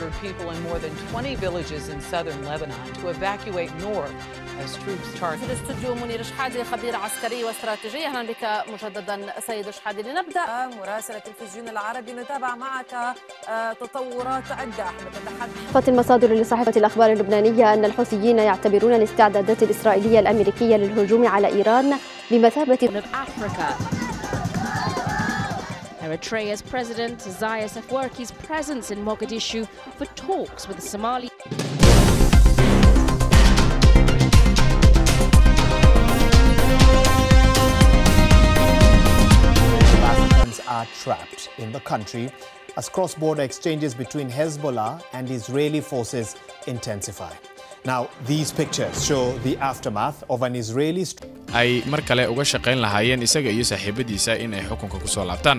ordered people in more than 20 villages in southern Lebanon to evacuate north as troops target. في الاستوديو منير شحادي خبير عسكري واستراتيجي. اهلا بك مجددا سيد شحادي. لنبدا مراسل التلفزيون العربي نتابع معك تطورات عده. قالت المصادر لصحيفة الأخبار اللبنانية أن الحوثيين يعتبرون الاستعدادات الإسرائيلية الأمريكية للهجوم على إيران بمثابة Eritrea's President Isaias Afwerki's presence in Mogadishu for talks with the Somali. Palestinians are trapped in the country as cross-border exchanges between Hezbollah and Israeli forces intensify. Now, these pictures show the aftermath of an Israeli ay mar kale uga shaqeyn lahaayeen isaga iyo saaxiibadiisa in ay xukunka ku soo laabtaan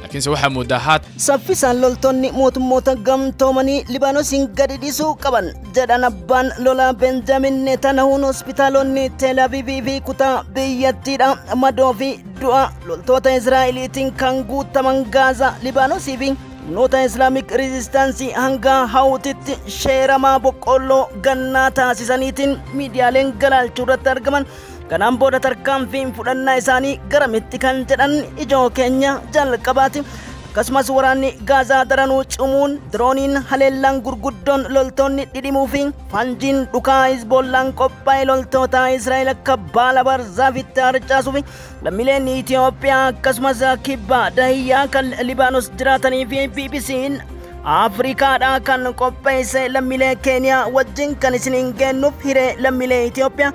laakiin se waxa mudaahad saffisan loltonni mootummoota gamtoomanii Libaanosin gadi dhisuu qaban jedhan abbaan lolaa Benjamin Netanyahuun hospitaalonni Tel Aviv fi kutaa biyyattiidha madoo fi du'a loltoota Israa'eliitiin kan guutaman Gaazaa Libaanosii fi humnoota Islamic Resistance hanga hawtitti sheeramaa boqqolloo gannaa taasisaniitiin miidiyaaleen galaalchuu irratti argaman kanaan booda tarkaanfiin fudhannaa isaanii garamitti kan jedhan ijoo keenya jalqabaati. Akkasumas waraanni Gaazaa daranuu cumuun dirooniin haleellaan gurguddoon loltoonni dhidhimuu fi fanjiin dhukaa Hizbollaan qophaa'e loltoota Israa'el akka baala barzaafitti harcaasuu fi lammiileen Itoophiyaa akkasumas kibba dahiyyaa kan Libaanos jiraatanii fi BBC'n Afrikaadhaa kan qopheesse lammiilee Keeniyaa wajjin kan isiniin geennuuf hiree lammiilee Itoophiyaa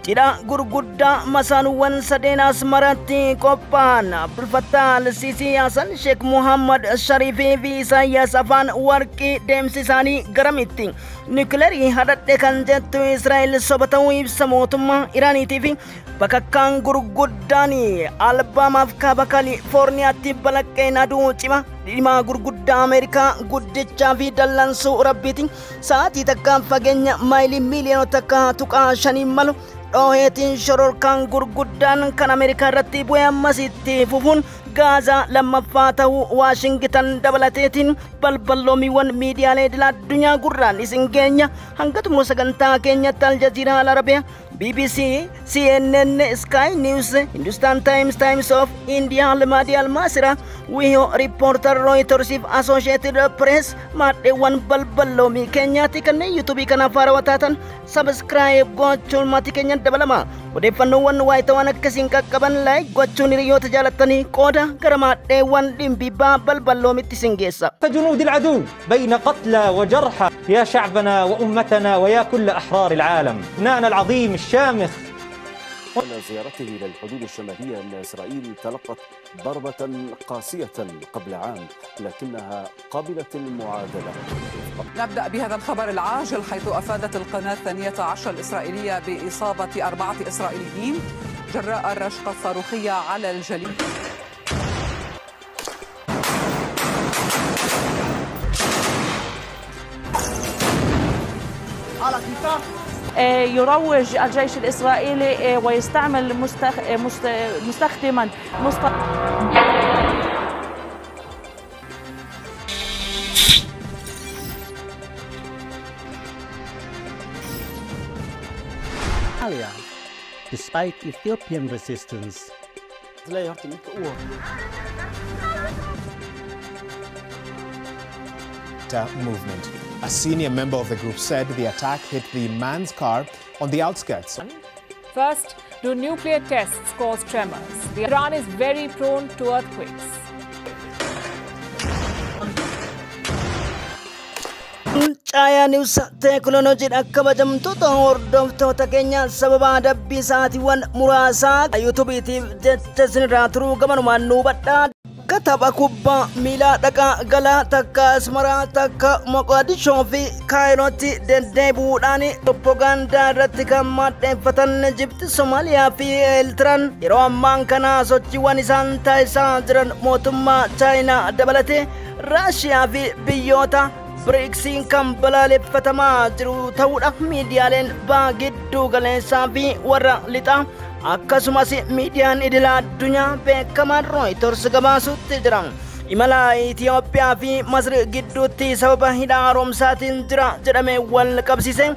Tira gurguddaa masaanuwwan sadeen Asmaratti qophaa'an Abdul Fattah al-Sisi Hassan Sheikh Muhammad Sharifii fi Isaayyaas Afaan Warqii deemsi isaanii garamitti nikileerii hadhadhe kan jettu Israa'el soba ta'uu ibsa mootummaa Iraaniitii fi bakakkaan gurguddaan Albaamaaf kaaba Kaalifoorniyaatti balaqqeen aduu cima dhimma gurguddaa Ameerikaa guddichaa fi dallansuu rabbiitiin sa'aatii takkaan fageenya maayilii miiliyoona takka tuqaa shaniin malu dhoheetiin shororkaan gurguddaan kan Ameerikaa irratti bu'ee ammasitti fufuun Gaazaa lammaffaa ta'uu Waashingtan dabalateetiin balballoomiiwwan miidiyaalee idil-addunyaa gurraan isin geenya hanga xumura sagantaa keenyatti Aljaziiraa Al-Arabiyaa BBC, CNN, Sky News, Hindustan Times, Times of India, Al-Mahdi Al-Masira, Wihoo Reporter, Reuters, Associated Press, maddeewwan balballoomii keenyaatti kanneen YouTube kanaaf haarawwataatan subscribe gochuun maatii keenyatti dabalama. Odeeffannoowwan waayitawwan akkasiin qaqqaban like gochuun hiriyoota jaalattanii qooda gara maddeewwan dhimbibbaa balballoomitti isin geessa. فجنود العدو بين قتلى وجرحى يا شعبنا وأمتنا ويا كل أحرار العالم. نانا العظيم الشامخ. زيارته إلى الحدود الشمالية أن إسرائيل تلقت ضربة قاسية قبل عام لكنها قبلت المعادلة. نبدأ بهذا الخبر العاجل حيث أفادت القناة 12 الإسرائيلية بإصابة 4 إسرائيليين جراء الرشقة الصاروخية على الجليد. يروج الجيش الإسرائيلي ويستعمل مستخدما despite Ethiopian resistance. Movement. A senior member of the group said the attack hit the man's car on the outskirts. First, do nuclear tests cause tremors? Iran is very prone to earthquakes. Chaya News Technology kabajamtoota hordoftoota keenya sababa dabbii sa'aatiiwwan muraasaa YouTubeetiif jecha isinirraa turuu gamanumaan nu hubadhaa. Kataba kubbaa miilaa dhaqaa galaa takka Asmaraa takka Moqodishoo fi Kaayirootti deddeebi'uudhaan proppagandaa irratti kan maddeeffatan Ijipti, Somaaliyaa fi Eertiraan yeroo ammaan kana sochiiwwan isaan taasisaa jiran mootummaa Chaayinaa dabalatee Raashiyaa fi biyyoota BRICSiin kan balaaleffatamaa jiru ta'uudha miidiyaaleen gidduu galeessaa fi warra lixaa akkasumas miidiyaan idil-addunyaa beekamaan Reuters gabaasutti jira. imala Itoophiyaa fi Masri gidduutti sababa hidha haaromsaatiin jira jedhamee wal qabsiise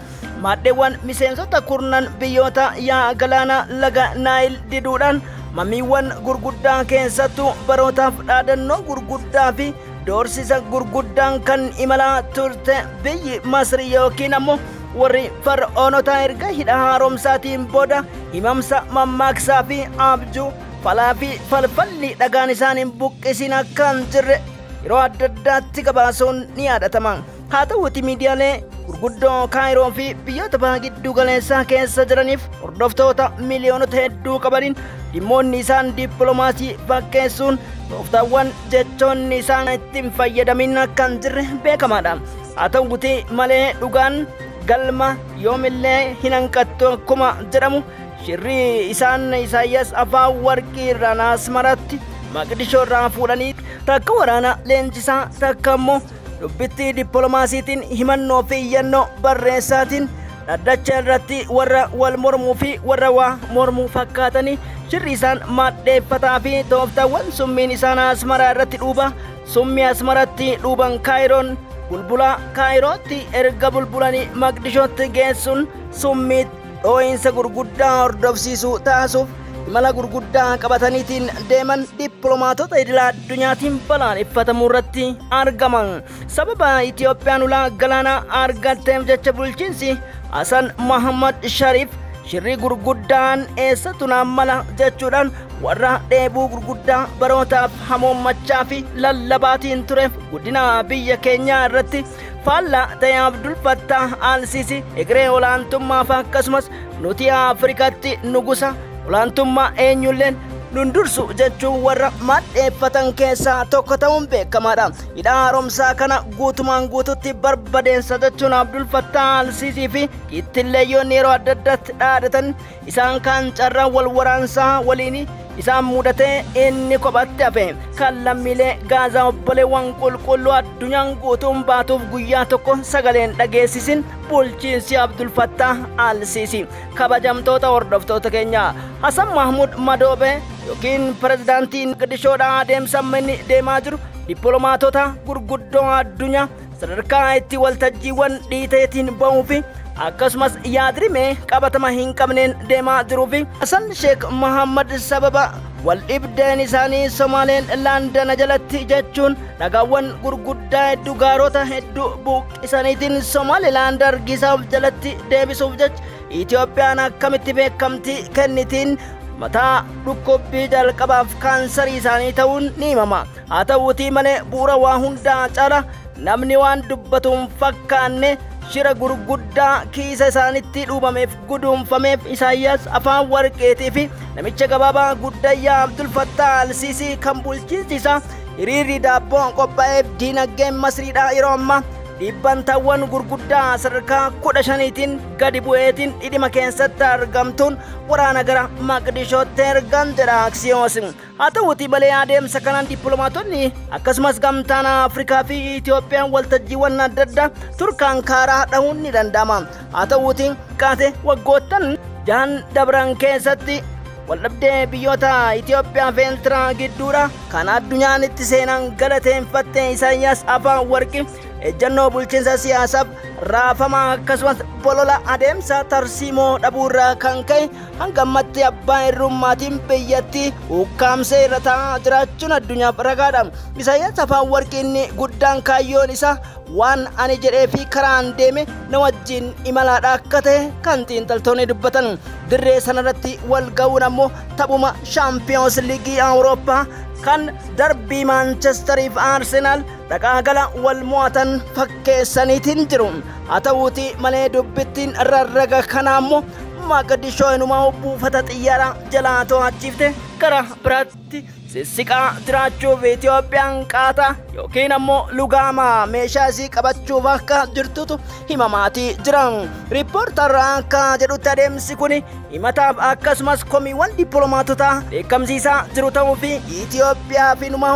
maadheewwan miseensota kurnan biyyoota yaa galaana laga Naayil diduudhaan mamiiwwan gurguddaa keessattuu barootaaf dhaadannoo gurguddaa fi doorsisa gurguddaan kan imalaa turte biyyi Masri yookiin ammoo warri fara'oonota erga hidha haaromsaatiin booda himamsa mammaaksaa fi abjuu falaa fi falfalli dhagaan isaaniin buqqisin akkan jirre yeroo adda addaatti gabaasuun ni yaadatama. haa ta'uuti miidiyaalee gurguddoo Kaayiroo fi biyyoota baha giddu galeessaa keessa jiraniif hordoftoota miliyoonota hedduu qabaniin dhimmoonni isaan dippiloomaasii fakkeessuun tooftaawwan jechoonni isaan ittiin fayyadamin akkan jirre beekamaadha. haa ta'uuti malee dhugaan galma yoomillee hin hanqattu akkuma jedhamu shirri isaan Isaayyaas Afeworqii irraa Asmaratti Maqdishoo irraa fuudhanii takka waraana leenjisaa takka immoo dubbitti dippiloomaasiitiin himannoo fi iyyannoo barreessaatiin dhaddacha irratti warra wal mormuu fi warra waa mormuu fakkaatanii shirri isaan maadheeffataa fi tooftaawwan summiin isaan Asmaraa irratti dhuuba summii Asmaratti dhuuban Kaayiroon bulbula Kaayirootti erga bulbulanii Maqdishootti geessuun summii dhoo'insa gurguddaa hordofsiisuu taasisuuf imala gurguddaa qabataniitiin deeman dippiloomaatota idila addunyaatiin balaaleffatamuu irratti argaman. sababa Itoophiyaan ulaa galaanaa argatteef jecha bulchiinsi Hasan Mohammad Shariif shirri gurguddaan eessattu naammala jechuudhaan warra dheebuu gurguddaa barootaaf hamoommachaa fi lallabaatiin tureef guddina biyya keenyaa irratti faallaa ta'e Abdul Fattah al-Sisi egeree olaantummaaf akkasumas nuti Afrikaatti nugusa olaantummaa eenyulleen nundursu jechuun warra maadheeffatan keessaa tokko ta'uun beekamaadha. hidha haaromsaa kana guutumaan guututti barbadeensa jechuun Abdul Fattah al-Sisi fi kittileeyyoonni yeroo adda addaatti dhaadatan isaan kaan carraa wal waraansaa waliin isaan mudatee inni kophatti hafe kan lammiilee Gaazaa obboleewwan qulqulluu addunyaan guutuun baatuuf guyyaa tokko sagaleen dhageessisin bulchiinsi Abdul Fattah al-Sisi. kabajamtoota hordoftoota keenya Hasan Mahmud Madoobe yookiin pirezidaantiin Maqdishoodhaa adeemsa inni deemaa jiru dippiloomaatota gurguddoo addunyaa sadarkaa itti waltajjiiwwan dhiiteetiin ba'uu fi akkasumas yaadrimee qabatama hin qabneen deemaa jiruu fi Hasan Sheekh Mohammad sababa wal dhibdeen isaanii Somaaleen laandana jalatti jechuun dhagaawwan gurguddaa hedduu gaarota hedduu buqqisaniitiin Somaalilaand hargisaaf jalatti deebisuuf jecha Itoophiyaan akkamitti beekamtii kennitiin mataa dhukkubbii jalqabaaf kaansarii isaanii ta'uun ni himama. haa ta'uutii malee bu'uura waa hundaa caala namni waan dubbatuun fakkaanne shira gurguddaa kiisa isaanitti dhuubameef guduunfameef Isaayyaas Afeworqii fi namicha gabaabaa guddayyaa Abdul Fattah al-Sisi kan bulchiinsi isaa hiriirri daabboo qophaa'eef diinagdeen Masriidhaa yeroo ammaa dhibbantaawwan gurguddaa sadarkaa 15tiin gadi bu'eetiin dhidhima keessatti argamtuun waraana gara Maqdishootti ergan jedha Axios. haa ta'uutii malee adeemsa kanaan dippiloomaatonni akkasumas gamtaan Afrikaa fi Itoophiyaan waltajjiiwwan adda addaa turkaan kaaraa dhahuun ni danda'ama. haa ta'uutii kaate waggoottan jahan dabran keessatti waldhabdee biyyoota Itoophiyaa fi Eertiraa gidduudha kan addunyaan itti seenaan galateeffatte Isaayyaas Afeworqii ejjannoo bulchiinsa siyaasaaf raafamaa akkasumas bolola adeemsa tarsiimoo dhabuurraa kan ka'e hanga ammatti abbaa hirrummaatiin biyyattii ukkaamsee irra taa'aa jiraachuun addunyaaf ragaadha. Isaayyaas Afeworqii guddaan kaayyoon isaa waan ani jedhee fi karaan deeme na wajjin imalaadha akka ta'e kan xiinxaltoonni dubbatan. dirree sanarratti wal ga'uun ammoo taphuma Champions League Awurooppaa kan darbii Manchesteriif Arsenaal dhaqaagala wal mo'atan fakkeessaniitiin jiru. haa ta'uutii malee dubbittiin rarraga kana ammoo Maqdishoo inumaa buufata xiyyaara jalaa to'achiifte gara biraatti sissiqaa jiraachuuf Itoophiyaan qaataa yookiin ammoo lugaama meeshaa isii qabachuuf akka jirtutu himamaatii jiran. riippoortarraa akka jedhutti adeemsi kun himataaf akkasumas komiiwwan dippiloomaatotaa beekamsiisaa jiru ta'uu fi Itoophiyaaf inumaa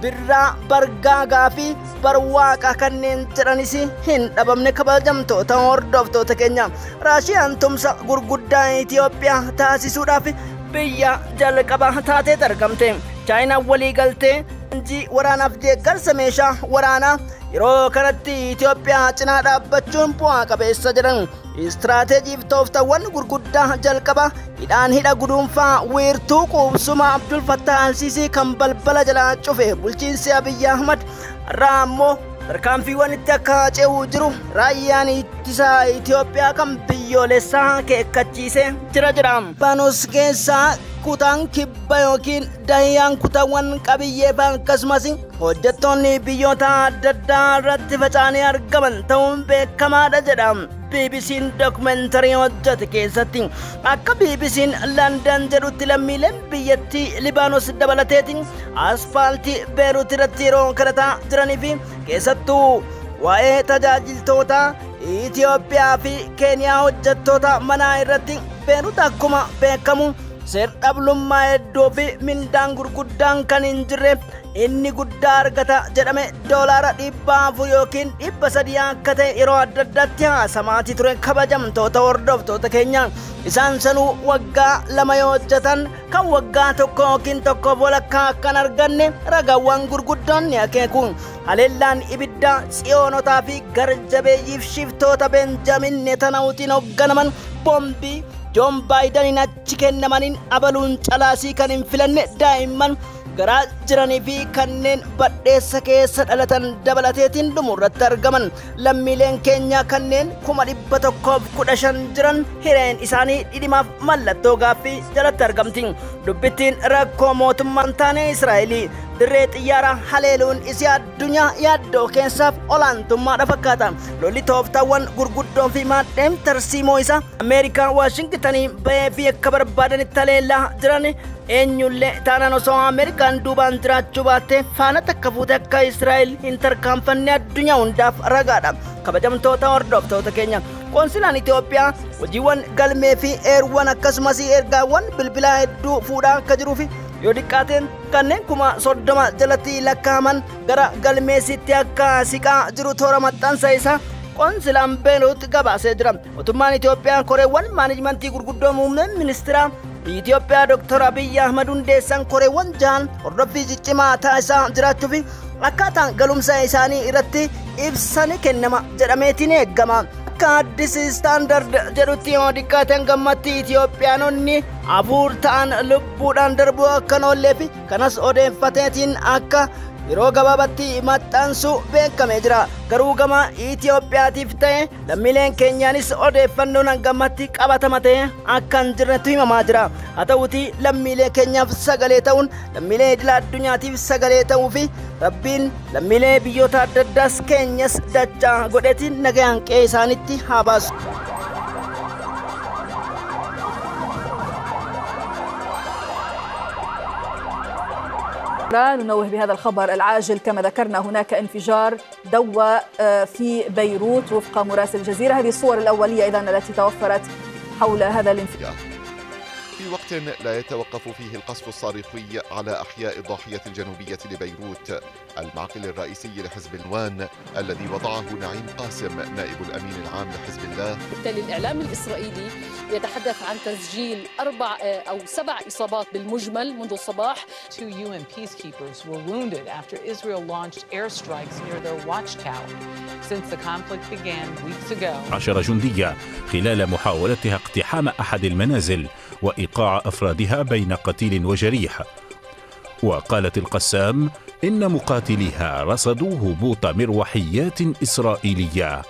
birraa bargaagaa fi barwaaqa kanneen jedhanis hin dhabamne. kabajamtoota hordoftoota keenya Raashiyaan tumsa gurguddaa Itoophiyaa taasisuudhaaf biyya jalqaba taatee argamte. Chaayinaan walii galtee leenjii waraanaaf deeggarsa meeshaa waraanaa yeroo kanatti Itoophiyaa cinaa dhaabbachuun bu'aa qabeessa jedhan. Istiraatejjiif tooftaawwan gurguddaa jalqaba hidhaan hidha guduunfaa wiirtuu qubsuma Abdul Fattah al-Sisi kan balbala jalaa cufe bulchiinsi Abiy Ahmad irraa ammoo tarkaanfiiwwan itti akka ce'uu jiru raayyaan ittisa Itoophiyaa kan biyyoolessaa keekkachiisee jira. Libaanoos keessaa kutaan kibba yookiin dahiyyaan kutaawwan qabiyyee akkasumas hojjettoonni biyyoota adda addaa irratti faca'anii argaman ta'uun beekamaadha jedha. BBC'n dokumentari hojjete keessatti akka BBC'n London jedhutti lammiileen biyyattii Libaanos dabalateetiin aspaaltii Beeruut irratti yeroo kadhataa jiranii fi keessattuu waa'ee tajaajiltoota Itoophiyaa fi Keeniyaa hojjettoota manaa irratti Beeruut akkuma beekamu seer-dhablummaa hedduu fi mindaan gurguddaan kan hin jirre inni guddaa argata jedhame $400 yookiin $300 akka ta'e yeroo adda addaatti haasamaati ture. Kabajamtoota hordoftoota keenya isaan sanuu waggaa 2 yoo hojjetan kan waggaa 1 yookiin 1 walakkaa kan arganne ragaawwan gurguddoon ni akeeku. Haleellaan ibiddaa Tsiyoonotaa fi garjabeeyyiif shiftoota Benjamin Netanyaahuutiin hoogganaman boombii John Biden achi kennamaniin abaluun calaasii kan hin filanne daa'imman garaa jiranii fi kanneen badheessa keessa dhalatan dabalateetiin dhumurratti argaman. Lammiileen keenya kanneen 115 jiran hireen isaanii dhidhimaaf mallattoo gaaffii jalatti argamti. Dubbittiin rakkoo mootummaan taane Israa'elii dirree xiyyaaraa haleeluun isii addunyaa yaaddoo keessaaf olaantummaadha fakkaata. Lolli tooftaawwan gurguddoo fi maadheem tarsiimoo isaa Ameerikaa Waashingtanii bahee fi akka barbaadanitti haleellaa jiran eenyullee taanaan osoo Ameerikaan duubaan jiraachuu baatte faana takka fuute akka Israa'el hin tarkaanfanne addunyaa hundaaf ragaadha. Kabajamtoota hordoftoota keenya qoonsilaan Itoophiyaa hojiiwwan galmee fi eeruwwan akkasumas ergaawwan bilbilaa hedduu fuudhaa akka jiruufi yoo diqqaateen kanneen 30 jalatti lakkaa'aman gara galmeessitti akka siqaa jiru toora maxxansa isaa qoonsilaan Beeruut gabaasee jira. Mootummaan Itoophiyaa koreewwan maanejmentii gurguddoo muummeen ministeera Itoophiyaa Dr. Abiy Ahmad hundeessan koreewwan 6 hordoffii ciccimaa taasisaa jiraachuuf akkaataan galumsa isaanii irratti ibsani kennama jedhameetiin eeggama. Akka Addis Standard jedhutti yoo diqqaateen gammatti Itoophiyaanonni 4 ta'an lubbuudhaan darbuu akka oollee fi kanas odeeffateetiin akka yeroo gabaabatti maxxansu beekamee jira. Garuu gama Itoophiyaatiif ta'e lammiileen keenyaanis odeeffannoon gammatti qabatama ta'e akka hin jirretu himamaa jira. Haa ta'uutii lammiilee keenyaaf sagalee ta'uun lammiilee idila addunyaatiif sagalee ta'uu fi Rabbiin lammiilee biyyoota adda addaas keenyas dachaa godhetiin nagayaan qe'ee isaanitti haa baasu. ننوه بهذا الخبر العاجل كما ذكرنا هناك انفجار دوى في بيروت وفق مراسل الجزيرة. هذه الصور الأولية إذن التي توفرت حول هذا الانفجار. في وقت لا يتوقف فيه القصف الصاروخي على أحياء الضاحية الجنوبية لبيروت المعقل الرئيسي لحزب النوان الذي وضعه نعيم قاسم نائب الأمين العام لحزب الله. بالتالي الإعلام الإسرائيلي يتحدث عن تسجيل 7 إصابات بالمجمل منذ الصباح. 2 UN peacekeepers were wounded after Israel launched airstrikes near their watchtower since the conflict began weeks ago. 10 جندية خلال محاولتها اقتحام أحد المنازل وإيقاع أفرادها بين قتيل وجريح. وقالت القسام إن مقاتليها رصدوا هبوط مروحيات إسرائيلية.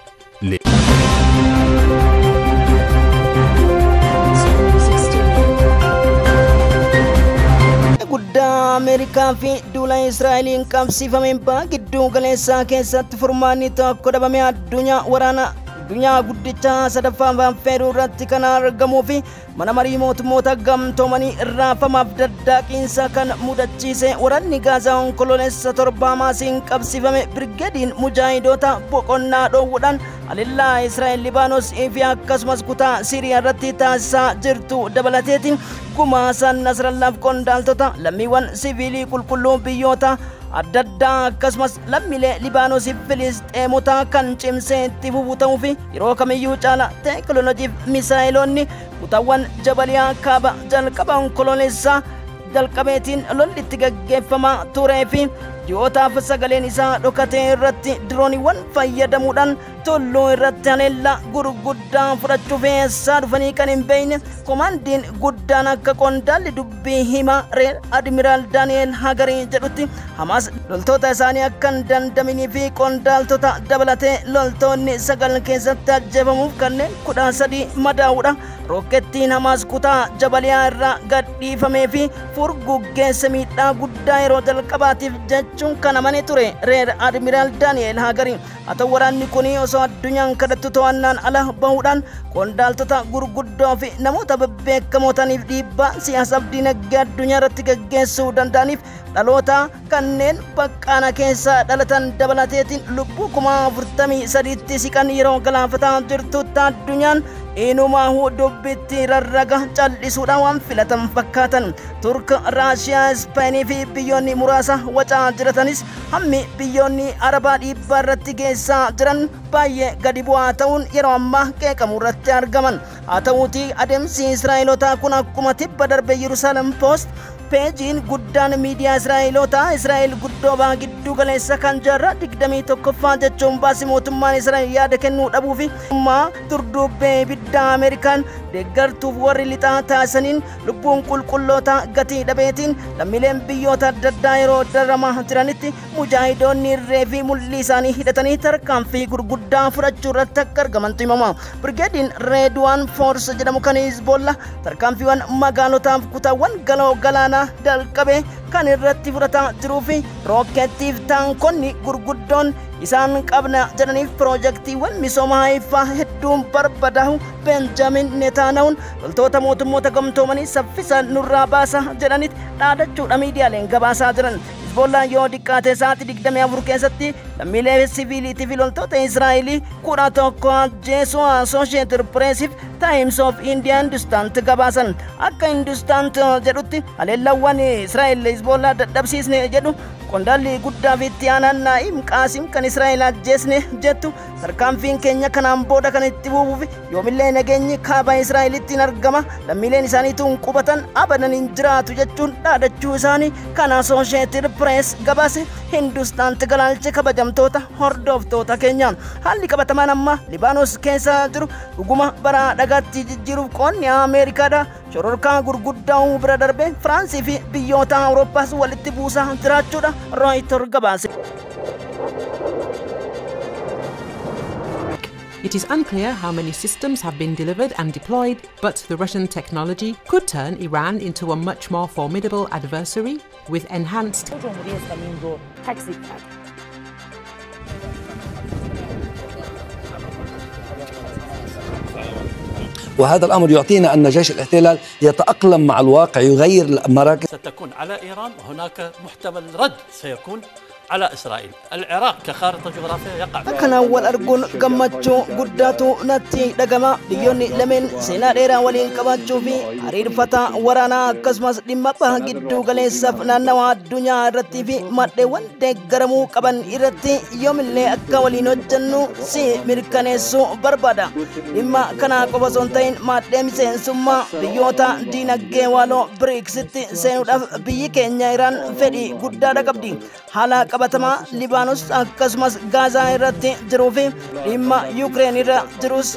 guddaa Ameerikaa fi duula Israa'eliin qabsiifameen gidduu galeessaa keessatti furmaanni tokko dhabame addunyaa waraana addunyaa guddicha sadaffaan feeruu irratti kan argamuu fi mana marii mootummoota gamtoomanii raafamaaf daddaaqiinsa kan mudachiise waraanni Gaazaa onkololeessa 7 maasiin qabsiifame birgeediin mujaahidoota boqonnaa dhoowwuudhaan haleellaa Israa'el Libaanos fi akkasumas kutaa Siiriyaa irratti taasisaa jirtu dabalateetiin gumaasan Nasrallaaf qondaaltota lammiiwwan siviilii qulqulluu biyyoota adda addaa akkasumas lammiilee Libaanoosiif Filisxeemota kan cimsee itti fufuu ta'uu fi yeroo kamiyyuu caala teekinooloojiif misaayiloonni kutaawwan jabaliyaa kaaba jalqaba onkololeessaa jalqabeetiin lolli itti gaggeeffamaa turee fi ji'ootaaf sagaleen isaa dhokatee irratti dirooniiwwan fayyadamuudhaan tulluu irratti haleellaa gurguddaa fudhachuuf eessaa dhufanii kan hin beekne komaandiin guddaan akka qondaalli dubbii himaa reer admiraal daani'eel hagarii jedhutti hamaas loltoota isaanii akka hin dandaminii fi qondaaltota dabalatee loltoonni 9 keessatti ajjeefamuuf kanneen 13 madaa'uudha. Rookettiin hamaas kutaa jabaliyaa irraa gadhiifamee fi furguggeessa miidhaa guddaa yeroo jalqabaatiif jechuun kan amane ture reer admiraal daani'eel hagarii. Haa ta'u waraanni kun osoo addunyaan kadhattu to'annaan ala bahuudhaan qondaaltota gurguddoo fi namoota bebbeekamootaniif dhiibbaa siyaasaaf dinagdee addunyaa irratti gaggeessuu danda'aniif dhaloota kanneen baqqaana keessa dhalatan dabalateetiin lubbuu 43,000tti siqan yeroo galaafataa jirtutti addunyaan inumaahu dubbitti rarraga callisuudhaan waan filatan fakkaatan. Turk, Raashiyaa, Ispeenii fi biyyoonni muraasa wacaa jiratanis hammi biyyoonni Arabaa dhiibbaa irratti geessaa jiran baay'ee gadi bu'aa ta'uun yeroo ammaa qeeqamuu irratti argaman. Haa ta'uutii adeemsi Israa'elotaa kun akkuma tibba darbe Yerusaalem Post peejiin guddaan miidiyaa Israa'elotaa Israa'el guddoo ba'aa giddu galeessa kan jaarraa 21ffaa jechuun baasii mootummaan Israa'el yaada kennuu dhabuu fi durdubbee ibiddaa Ameerikaan deeggartuuf warri lixaa taasisaniin lubbuun qulqulloota gatii dhabeetiin lammiileen biyyoota adda addaa yeroo dararamaa jiranitti mujaahidoonni irree fi mul'ii isaanii hidhatanii tarkaanfii gurguddaa fudhachuu irratti akka argamantu himama. Birgeediin Reedwaan Foors jedhamu kan Hizbolla tarkaanfiiwwan magaalotaaf kutaawwan galoo galaanaa dalqabe kan irratti fudhataa jiruu fi rookettiif taankonni gurguddoon isaan qabna jedhaniif piroojeektiiwwan misoomaa Haifaa hedduun barbadaa'u Benjamin Netanyahuun loltoota mootummoota gamtoomanii saffisaan nurraa baasa jedhanitti dhaadachuudha miidiyaaleen gabaasaa jiran. Hizbollaan yoo diqqaate sa'aatii 24 keessatti lammiilee siviiliitii fi loltoota Israa'elii 11 ajjeesuu Associated Pressiif Times of India Hindustant gabaasan. Akka Hindustant jedhutti haleellawwan Israa'el Hizbollaa dadhabsiisne jedhu qondaalli guddaa fi itti aanaan Naa'im Qaasim kan Israa'el ajjeesne jettu tarkaanfiin keenya kanaan booda kan itti fufuuf yoomillee nageenyi kaaba Israa'elitti hin argama lammiileen isaaniitu qubatan abadan hin jiraatu jechuun dhaadachuu isaanii kan Associated Press gabaase. Hindustant galaalche kabajamtoota hordoftoota keenya haalli qabatamaan amma Libaanos keessa jiru dhuguma bara dhagaatti jijjiiruuf qoonni Ameerikaadha. Shororkaa gurguddaa bira darbe Firaansii fi biyyoota Awurooppaas walitti buusaa jiraachuudha Reuters gabaase. It is unclear how many systems have been delivered and deployed, but the Russian technology could turn Iran into a much more formidable adversary with enhanced وهذا الأمر يعطينا أن جيش الاحتلال يتأقلم مع الواقع يغير المراكز. ستكون على إيران وهناك محتمل رد سيكون على إسرائيل. العراق كخارطة جغرافية يقع كان أول أرجون قمتشو قداتو نتي دقما بيوني لمن سينا ديرا ولين قمتشو في حرير فتا ورانا كسمس لما بهجدو غليسف نانوا الدنيا رتي في مادة وان دقرمو قبن إرتي يوم اللي أكا ولينو جنو سي مركانيسو بربادا لما كان قبصونتين مادة مسين سما بيوتا دينا جيوالو بريكسيتي سينو دف بيي كينيا إيران فدي قدادا قبدي حالا qabatama Libaanos akkasumas Gaazaa irratti jiruu fi dhimma Yuukireen irra jirus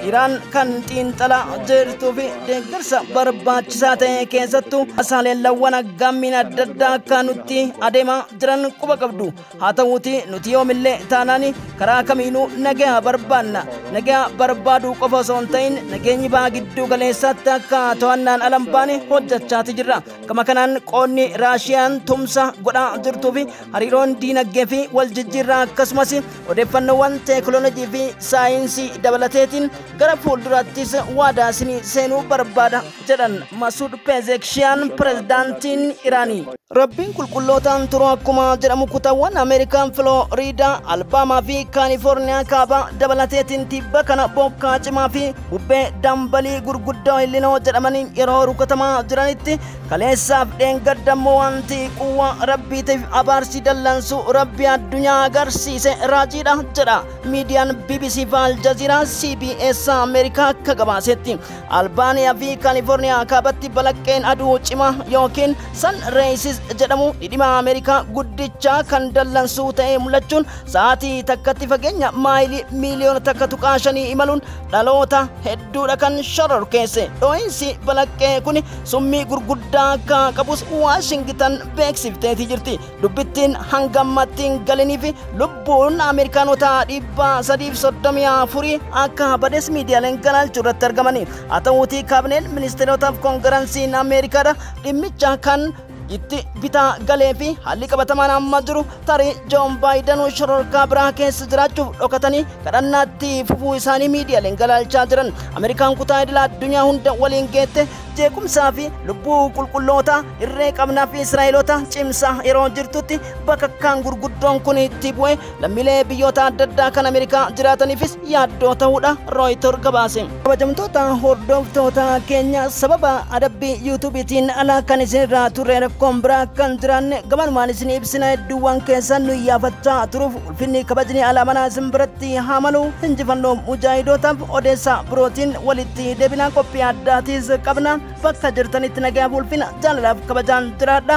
Iraan kan xiinxalaa jirtuu fi deeggarsa barbaachisaa ta'e keessattuu haleellawwan aggaammiin adda addaa akka nutti adeemaa jiran quba qabdu. Haa ta'uutii nuti yoomillee taanaan karaa kamiinuu nagaa barbaanna. Nagaa barbaaduu qofa osoo hin ta'in nageenyi baha giddu galeessaatti akka to'annaan ala hin baane hojjechaati jirra. Gama kanaan qoonni Raashiyaan tumsa godhaa jirtuu fi hariiroon diinagdee fi waljijjiirraa akkasumas odeeffannoowwan teekinooloojii fi saayinsii dabalateetiin gara fuulduraattis waadaa seenuu barbaada jedhan Masuud Pezekshiyan pirezidaantiin Iraanii. Rabbiin qulqullootaan turu akkuma jedhamu kutaawwan Ameerikaan Filooriidaa, Albaamaa fi Kaalifoorniyaa kaabaa dabalateetiin tibba kana bokkaa cimaa fi bubbee dambalii gurguddoo illinoo jedhamaniin yeroo rukutamaa jiranitti kaleessaaf dheengaddammoo wanti quwwa rabbiitiif abaarsi dallansu dabarsu rabbi addunyaa agarsiise raajiidha jedha miidiyaan BBC fi Al Jazeera CBS Ameerikaa akka gabaasetti. Albaaniyaa fi Kaalifoorniyaa kaabatti balaqqeen aduu cimaa yookiin san reesis jedhamu dhidhima Ameerikaa guddicha kan dallansuu ta'ee mul'achuun sa'aatii takkatti fageenya maayilii miiliyoona takka tuqaa shanii imaluun dhaloota hedduudha kan shororkeesse. Dhoo'insi balaqqee kun summii gurguddaa akka qabus Waashingtan beeksifteetii jirti. Dubbittiin hanga ammatti hin galanii fi lubbuun Ameerikaanota 334 akka bades miidiyaaleen galaalchuu irratti argamani. Haa ta'uutii kaabineen ministeerotaaf koongiransiin Ameerikaadha dhimmicha kan itti bitaa galee fi haalli qabatamaan amma jiru tarii Joon Baayiden shororkaa biraa keessa jiraachuuf dhokatanii kadhannaatti fufuu isaanii miidiyaaleen galaalchaa jiran. Ameerikaan kutaa idila addunyaa hunda waliin geette jeequmsaa fi lubbuu qulqulloota irree qabnaa fi Israa'eloota cimsaa yeroo jirtutti bakakkaan gurguddoon kun itti bu'e lammiilee biyyoota adda addaa kan Ameerikaa jiraataniifis yaaddoo ta'uudha Reuters gabaase. Kabajamtoota hordoftoota keenya sababa adabbii yuutuubiitiin alaa kan isinirraa turre rakkoon biraa kan jiraanne gabanumaan isin ibsina hedduuwwan keessan nu iyyaafachaa turuuf ulfinni kabajni alaamanaa isin biratti haa malu injifannoo mujaahidootaaf odeessaa birootiin walitti deebinaa qophii addaatiis qabna. Bakka jirtanitti nagaa ulfina jaalalaaf kabajaan jiraadha.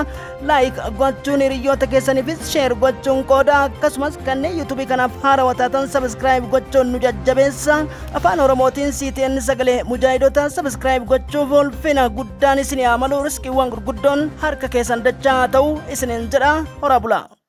Laayik gochuun hiriyoota keessaniifis sheer gochuun qooda akkasumas kanneen yuutuubii kanaaf haarawaa taatan sabiskiraayib gochuun nu jajjabeessa. Afaan Oromootiin CTN sagalee mujaahidota sabiskiraayib gochuuf ulfina guddaan isin haa malu riskiiwwan gurguddoon harka keessan dachaa ta'uu isiniin jedha. Horaa bulaa.